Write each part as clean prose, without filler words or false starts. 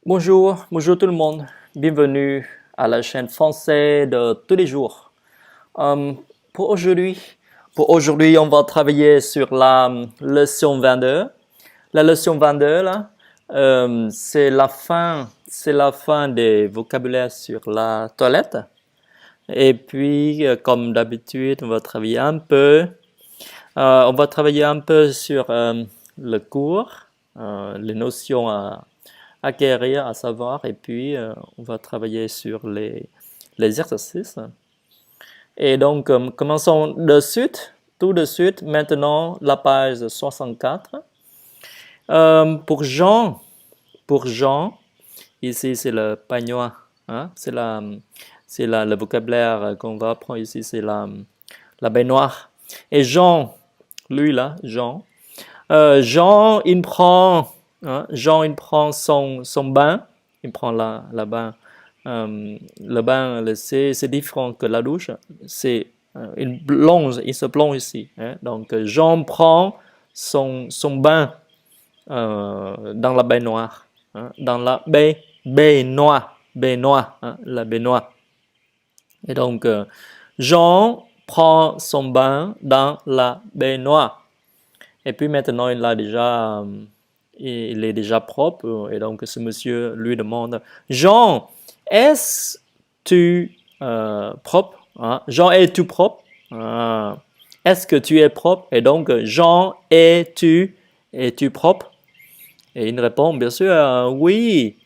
Bonjour, bonjour tout le monde. Bienvenue à la chaîne française de tous les jours. Euh, pour aujourd'hui, on va travailler sur la leçon 22. La leçon 22 là, c'est la fin des vocabulaires sur la toilette. Et puis, comme d'habitude, on va travailler un peu sur le cours, les notions à acquérir, à savoir, et puis on va travailler sur les exercices. Et donc, commençons tout de suite, maintenant la page 64. Pour Jean, ici c'est le peignoir, hein? Le vocabulaire qu'on va apprendre ici, c'est la baignoire. Et Jean, lui là, Jean, Jean, il prend son bain, il prend la bain. Le bain, c'est différent que la douche. C'est il se plonge ici, hein. Donc, Jean prend son bain dans la baignoire, hein, dans la baignoire, hein, la baignoire. Et donc, Jean prend son bain dans la baignoire. Et puis maintenant, il est déjà propre. Et donc, ce monsieur lui demande, Jean, est-ce-tu propre? Hein? Jean, es-tu propre? Est-ce que tu es propre? Et donc, Jean, es-tu propre? Et il répond, bien sûr, oui,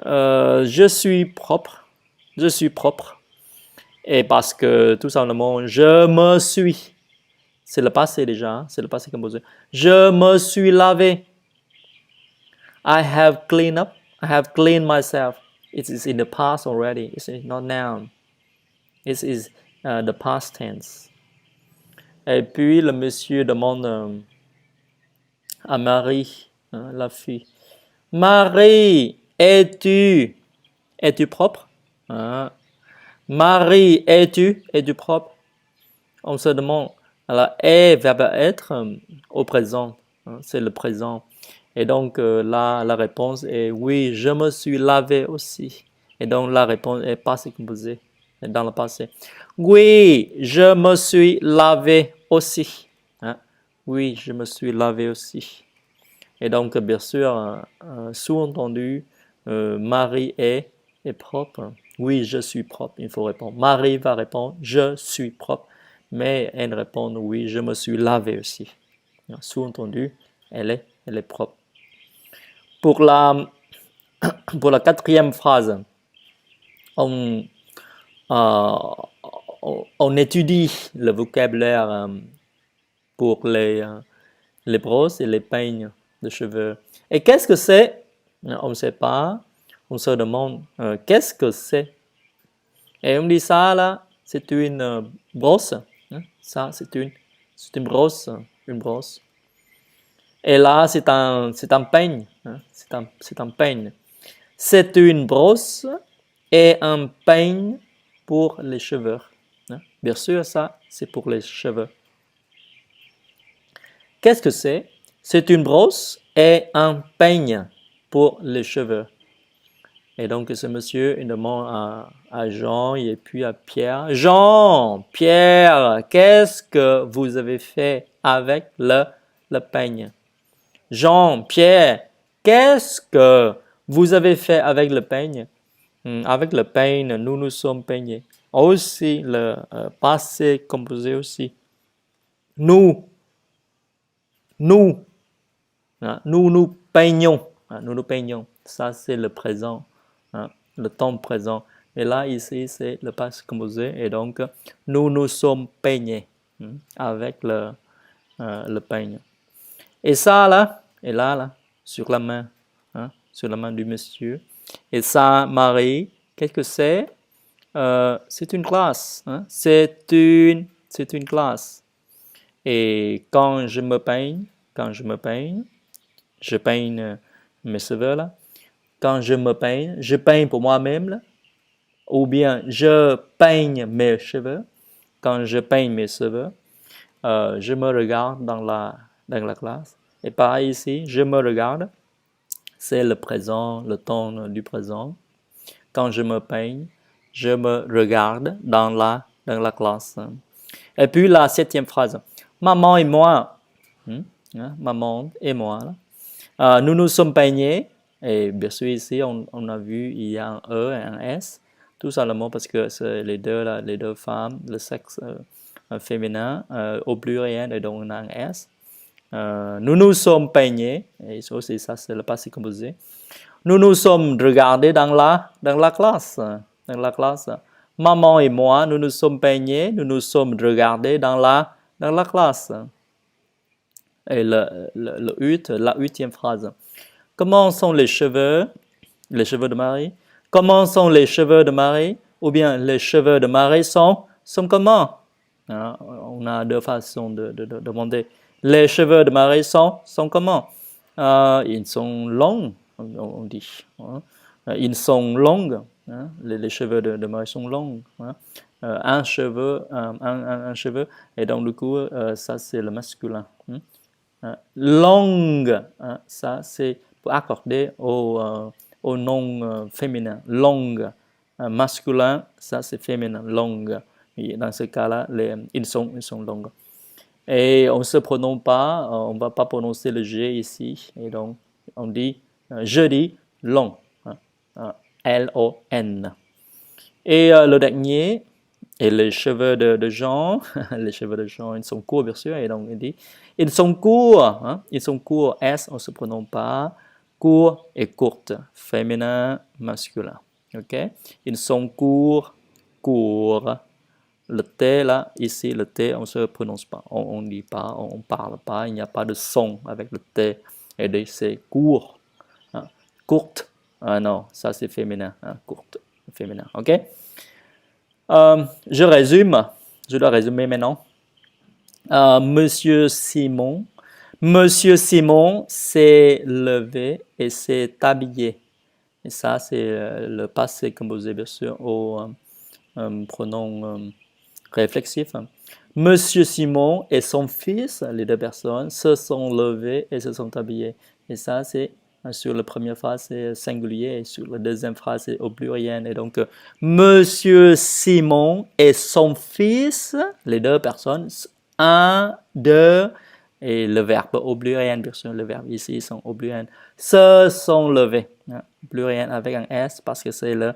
je suis propre. Je suis propre. Et parce que, tout simplement, je me suis. C'est le passé déjà, hein? C'est le passé composé. Je me suis lavé. I have cleaned up. I have cleaned myself. It is in the past already. It's not now. It is the past tense. Et puis le monsieur demande à Marie, hein, la fille, Marie, es-tu propre? Hein? Marie, es-tu propre? On se demande. Alors, est verbe être au présent, hein, c'est le présent. Et donc, là, la réponse est oui, je me suis lavé aussi. Et donc, la réponse est passé composé, dans le passé. Oui, je me suis lavé aussi. Hein? Oui, je me suis lavé aussi. Et donc, bien sûr, sous-entendu, Marie est propre. Oui, je suis propre, il faut répondre. Marie va répondre, je suis propre. Mais elle répond, oui, je me suis lavé aussi. Sous-entendu, elle est propre. Pour la quatrième phrase, on, on étudie le vocabulaire pour les brosses et les peignes de cheveux. Et qu'est-ce que c'est? On ne sait pas. On se demande qu'est-ce que c'est? Et on dit ça là, c'est une brosse. Hein? Ça, c'est une brosse. Une brosse. Et là, c'est un peigne. Hein? C'est un peigne. C'est une brosse et un peigne pour les cheveux. Hein? Bien sûr, ça, c'est pour les cheveux. Qu'est-ce que c'est? C'est une brosse et un peigne pour les cheveux. Et donc, ce monsieur, il demande à Jean et puis à Pierre. Jean, Pierre, qu'est-ce que vous avez fait avec le peigne? Jean, Pierre, qu'est-ce que vous avez fait avec le peigne? Avec le peigne, nous nous sommes peignés. Aussi, le passé composé aussi. Nous nous peignons. Nous nous peignons. Ça, c'est le présent. Hein, le temps présent. Et là, ici, c'est le passé composé. Et donc, nous nous sommes peignés avec le peigne. Et ça, là, et là, sur la main. Hein, sur la main du monsieur. Et ça, Marie, qu'est-ce que c'est? C'est une glace. Hein, c'est une glace. Et quand je me peigne, je peigne mes cheveux là. Quand je peigne pour moi-même là. Ou bien je peigne mes cheveux. Quand je peigne mes cheveux, je me regarde dans la glace. Et pareil ici, je me regarde. c'est le présent, le temps du présent. Quand je me peigne, je me regarde dans la classe. Et puis la 7e phrase, maman et moi, maman et moi, nous nous sommes peignés, et bien sûr ici on a vu il y a un E et un S, tout simplement parce que c'est les deux femmes, le sexe féminin au pluriel et donc on a un S. Nous nous sommes peignés, et aussi ça c'est le passé composé. Nous nous sommes regardés dans la classe. Dans la classe. Maman et moi, nous nous sommes peignés, nous nous sommes regardés dans la classe. Et la 8e phrase. Comment sont les cheveux de Marie? Comment sont les cheveux de Marie? Ou bien les cheveux de Marie sont comment? On a deux façons de demander. Les cheveux de Marie sont comment? Ils sont longs, on dit. Ils sont longs. Les cheveux de Marie sont longs. Un cheveu, et donc du coup, ça c'est le masculin. Longue, ça c'est pour accorder au nom féminin. Longue, masculin, ça c'est féminin. Longue. Et dans ce cas-là, ils sont longs. Et on ne se prononce pas, on ne va pas prononcer le G ici. Et donc, on dit, je dis long. L-O-N. Et le dernier, et les cheveux de Jean, les cheveux de Jean, ils sont courts bien sûr, et donc il dit, ils sont courts, ils sont courts, S, on ne se prononce pas, court et courte, féminin, masculin, ok? Ils sont courts. Le T là, ici, le T, on ne se prononce pas, on ne dit pas, on ne parle pas, il n'y a pas de son avec le T, et donc c'est court, courte, non, ça c'est féminin, courte, féminin, ok? Je résume, je dois résumer maintenant. Monsieur Simon s'est levé et s'est habillé. Et ça, c'est le passé composé, bien sûr, au pronom réflexif. Monsieur Simon et son fils, les deux personnes, se sont levés et se sont habillés. Et ça, c'est sur la première phrase, c'est singulier, et sur la deuxième phrase, c'est au pluriel. Et donc, Monsieur Simon et son fils, les deux personnes, un, deux, et le verbe au pluriel, bien sûr, le verbe ici sont au pluriel, se sont levés. Pluriel avec un S parce que c'est le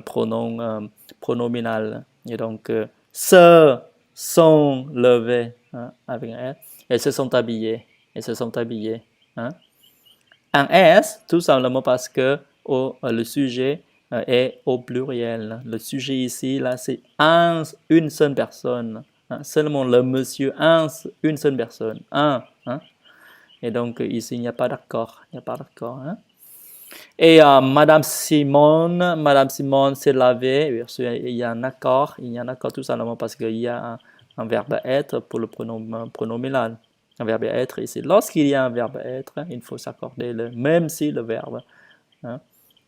pronom pronominal. Et donc, se sont levés avec un S et se sont habillés. Un S, tout simplement parce que le sujet est au pluriel. Le sujet ici, là, c'est une seule personne. Seulement le monsieur, une seule personne. Et donc, ici, il n'y a pas d'accord. Et Madame Simone s'est lavée. Bien sûr, il y a un accord. Tout simplement parce qu'il y a un verbe être pour le pronominal. Un verbe être ici. Lorsqu'il y a un verbe être, il faut s'accorder, même si le verbe,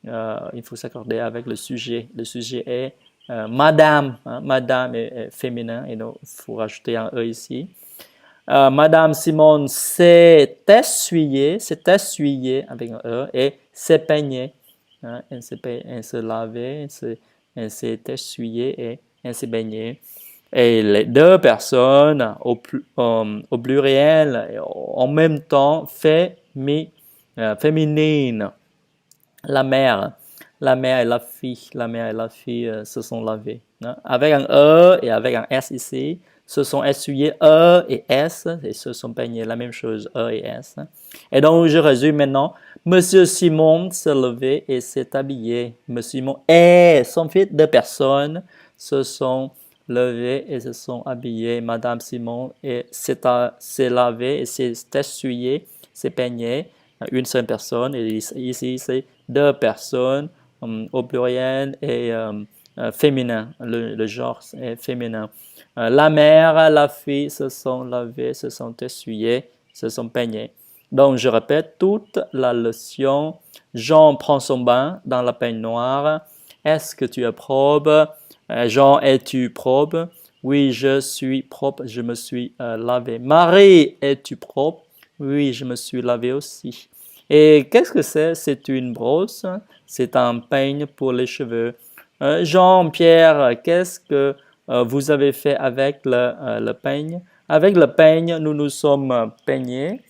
il faut s'accorder avec le sujet. Le sujet est Madame. Madame est féminin et donc il faut rajouter un E ici. Madame Simone s'est essuyée avec un E et s'est peignée. Elle s'est lavée, elle s'est essuyée et elle s'est baignée. Et les deux personnes au pluriel, en même temps, féminine. La mère et la fille se sont lavées. Avec un E et avec un S ici, se sont essuyés E et S et se sont peignés. La même chose, E et S. Et donc, je résume maintenant. Monsieur Simon s'est levé et s'est habillé. Monsieur Simon et son fils, deux personnes, se sont levés et se sont habillés. Madame Simon s'est lavée et s'est essuyée, s'est peignée. Une seule personne. Et ici, c'est deux personnes au pluriel et féminin. Le genre est féminin. La mère, la fille se sont lavées, se sont essuyées, se sont peignées. Donc, je répète toute la leçon. Jean prend son bain dans la peignoire. Est-ce que tu es propre? Jean, es-tu propre? Oui, je suis propre, je me suis lavé. Marie, es-tu propre? Oui, je me suis lavé aussi. Et qu'est-ce que c'est? C'est une brosse, c'est un peigne pour les cheveux. Jean-Pierre, qu'est-ce que vous avez fait avec le peigne? Avec le peigne, nous nous sommes peignés.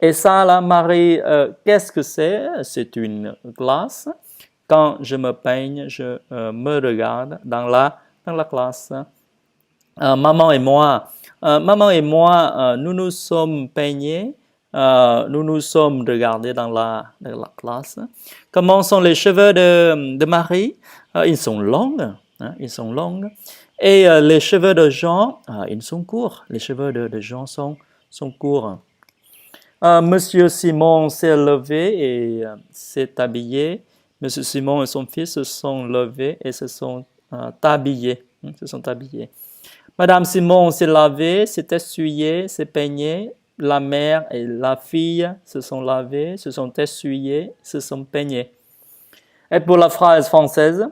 Et ça, là, Marie, qu'est-ce que c'est? C'est une glace. Quand je me peigne, je me regarde dans la classe. Maman et moi, nous nous sommes peignés, nous nous sommes regardés dans la classe. Comment sont les cheveux de Marie? Ils sont longs, hein, ils sont longs. Et les cheveux de Jean, ils sont courts. Les cheveux de Jean sont courts. Monsieur Simon s'est levé et s'est habillé. Monsieur Simon et son fils se sont levés et se sont habillés. Se sont habillés. Madame Simon s'est lavée, s'est essuyée, s'est peignée. La mère et la fille se sont lavées, se sont essuyées, se sont peignées. Et pour la phrase française,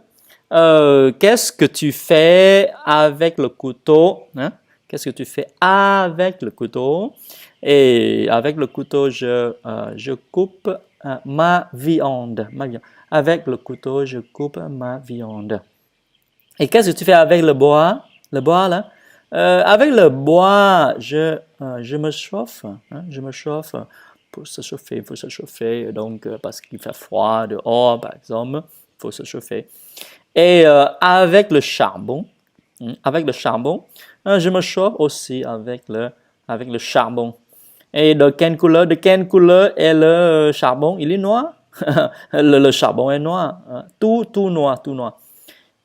qu'est-ce que tu fais avec le couteau? Hein? Qu'est-ce que tu fais avec le couteau? Et avec le couteau, je coupe ma viande. Avec le couteau, je coupe ma viande. Et qu'est-ce que tu fais avec le bois? Le bois, là? Avec le bois, je me chauffe. Hein, je me chauffe. Pour se chauffer, il faut se chauffer. Donc, parce qu'il fait froid dehors, par exemple, il faut se chauffer. Et avec le charbon, je me chauffe aussi avec le charbon. Et de quelle couleur est le charbon? Il est noir. Le charbon est noir. Hein. Tout noir, tout noir.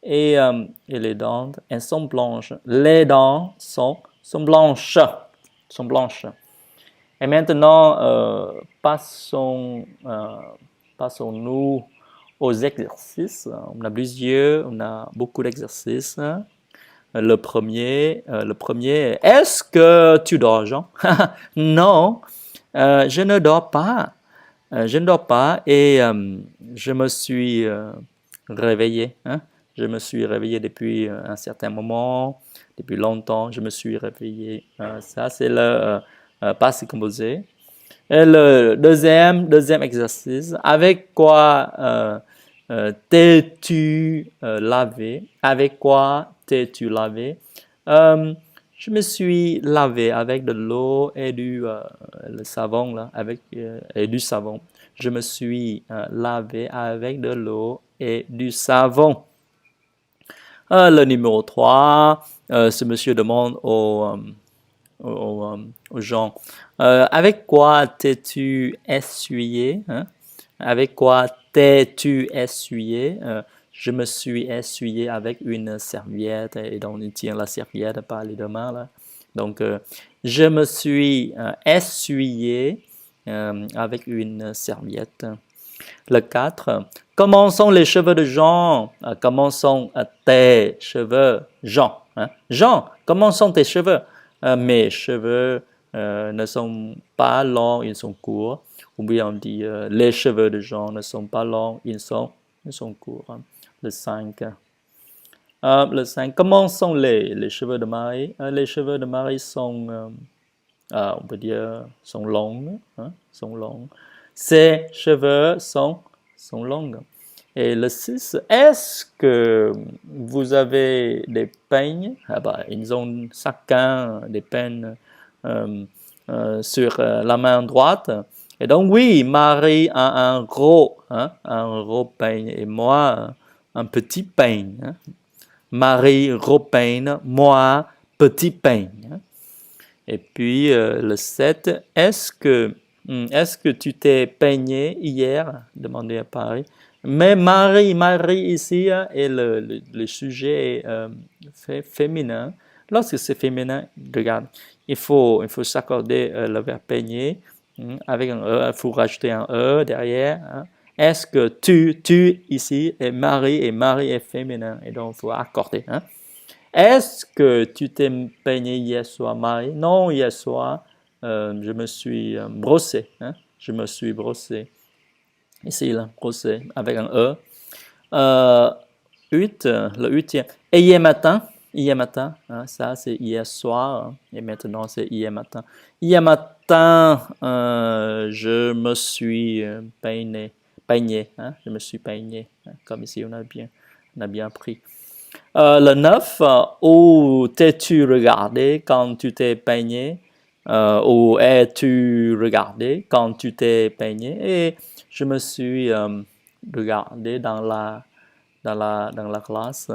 Et les dents, elles sont blanches. Les dents sont blanches. Sont blanches. Et maintenant, passons-nous aux exercices. On a plusieurs, on a beaucoup d'exercices. Le premier, est-ce que tu dors, Jean? Non, je ne dors pas. Je ne dors pas et je me suis réveillé. Hein? Je me suis réveillé depuis un certain moment, depuis longtemps. Je me suis réveillé. Ça, c'est le passé composé. Et le deuxième exercice, avec quoi t'es-tu lavé? Avec quoi t'es-tu lavé? Je me suis lavé avec de l'eau et le savon là, et du savon. Je me suis lavé avec de l'eau et du savon. Le numéro 3, ce monsieur demande aux gens, avec quoi t'es-tu essuyé? Hein? Avec quoi t'es-tu essuyé? Je me suis essuyé avec une serviette et donc il tient la serviette par les deux mains là. Donc je me suis essuyé avec une serviette. Le 4, comment sont les cheveux de Jean? Comment sont tes cheveux, Jean? Hein? Jean, comment sont tes cheveux? Mes cheveux ne sont pas longs, ils sont courts. Ou bien on dit les cheveux de Jean ne sont pas longs, ils sont courts. Hein. Le 5. Le 5. Comment sont les cheveux de Marie? Les cheveux de Marie sont, on peut dire, sont longs. Hein, sont longs. Ses cheveux sont longs. Et le 6, est-ce que vous avez des peignes? Ils ont chacun des peignes sur la main droite. Et donc oui, Marie a un gros peigne et moi un petit peigne. Hein. Marie gros peigne, moi petit peigne. Hein. Et puis le 7, est-ce que tu t'es peigné hier? Demandait à Paris. Mais Marie ici est le sujet féminin. Lorsque c'est féminin, regarde, il faut s'accorder le verbe peigner avec un E, il faut rajouter un E derrière. Hein. Est-ce que tu ici est Marie et Marie est féminin et donc il faut accorder. Hein. Est-ce que tu t'es peigné hier soir, Marie? Non, hier soir, je me suis brossé. Hein. Je me suis brossé. Ici, là, brossé avec un E. 8, le 8e. Et hier hier matin, hein, ça c'est hier soir, hein, et maintenant c'est hier matin. Hier matin, je me suis peigné, hein, je me suis peigné, hein, comme ici on a bien appris. Le 9, où t'es-tu regardé quand tu t'es peigné? Où es-tu regardé quand tu t'es peigné? Et je me suis regardé dans la classe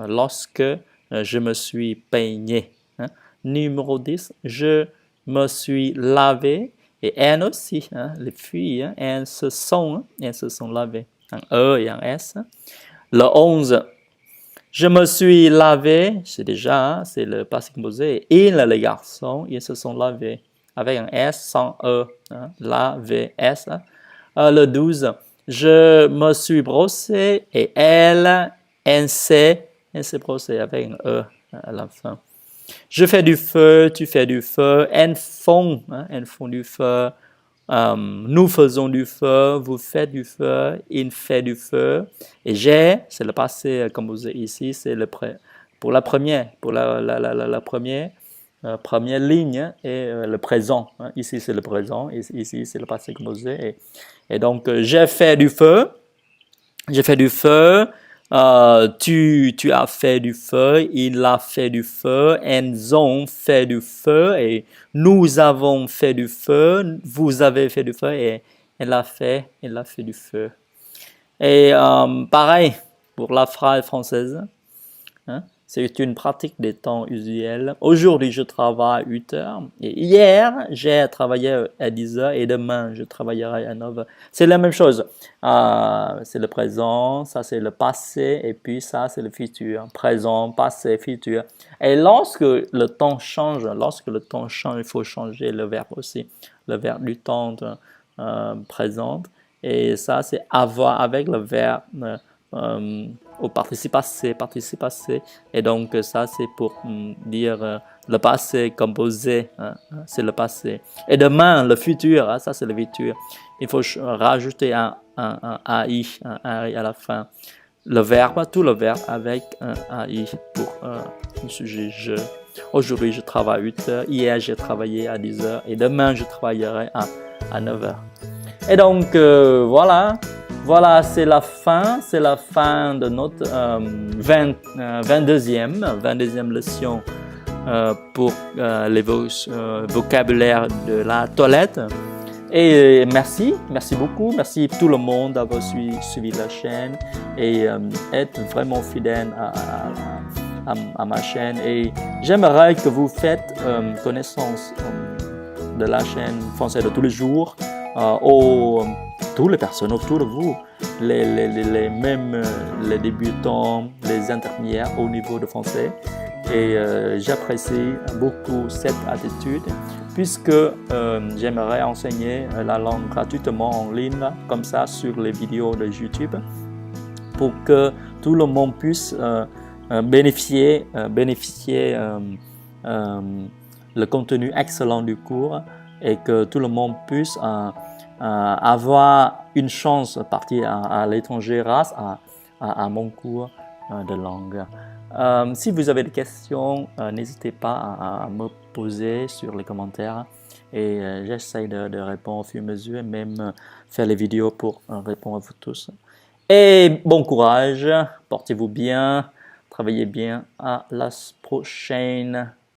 lorsque je me suis peigné. Hein. Numéro 10, je me suis lavé. Et elles aussi, hein, les filles, hein, elles se sont lavées. Un E et un S. Le 11, je me suis lavé, c'est déjà, hein, c'est le passé composé. Et les garçons, ils se sont lavés. Avec un S sans E. Hein, lavé, S. Hein. Le 12, je me suis brossé et elle s'est brossée avec un E à la fin. Je fais du feu, tu fais du feu, elles font du feu. Nous faisons du feu, vous faites du feu, il fait du feu. Et j'ai, c'est le passé composé ici, c'est pour la première, première ligne et le présent. Hein. Ici c'est le présent, ici c'est le passé composé. Et donc j'ai fait du feu, tu as fait du feu, il a fait du feu, elles ont fait du feu et nous avons fait du feu, vous avez fait du feu et elle a fait du feu. Et pareil pour la phrase française. Hein? C'est une pratique des temps usuels. Aujourd'hui, je travaille 8 heures. Et hier, j'ai travaillé à 10 heures et demain, je travaillerai à 9 heures. C'est la même chose. C'est le présent, ça c'est le passé et puis ça c'est le futur. Présent, passé, futur. Et lorsque le temps change, il faut changer le verbe aussi. Le verbe du temps présent. Et ça c'est avoir avec le verbe au participe passé, et donc ça c'est pour dire le passé composé, hein, c'est le passé. Et demain, le futur, hein, ça c'est le futur. Il faut rajouter un AI à la fin. Le verbe, tout le verbe avec un AI pour le sujet je. Aujourd'hui, je travaille 8 heures, hier j'ai travaillé à 10 heures et demain je travaillerai à 9 heures. Et donc voilà, c'est la fin de notre 22e leçon pour les vocabulaires de la toilette. Et merci beaucoup, merci tout le monde d'avoir suivi la chaîne et être vraiment fidèle à ma chaîne. Et j'aimerais que vous faites connaissance de la chaîne française de tous les jours. Toutes les personnes autour de vous, même les débutants, les intermédiaires au niveau de français. Et j'apprécie beaucoup cette attitude puisque j'aimerais enseigner la langue gratuitement en ligne, comme ça sur les vidéos de YouTube, pour que tout le monde puisse bénéficier le contenu excellent du cours et que tout le monde puisse avoir une chance de partir à l'étranger grâce à mon cours de langue. Si vous avez des questions, n'hésitez pas à me poser sur les commentaires et j'essaie de répondre au fur et à mesure et même faire les vidéos pour répondre à vous tous. Et bon courage, portez-vous bien, travaillez bien, à la prochaine.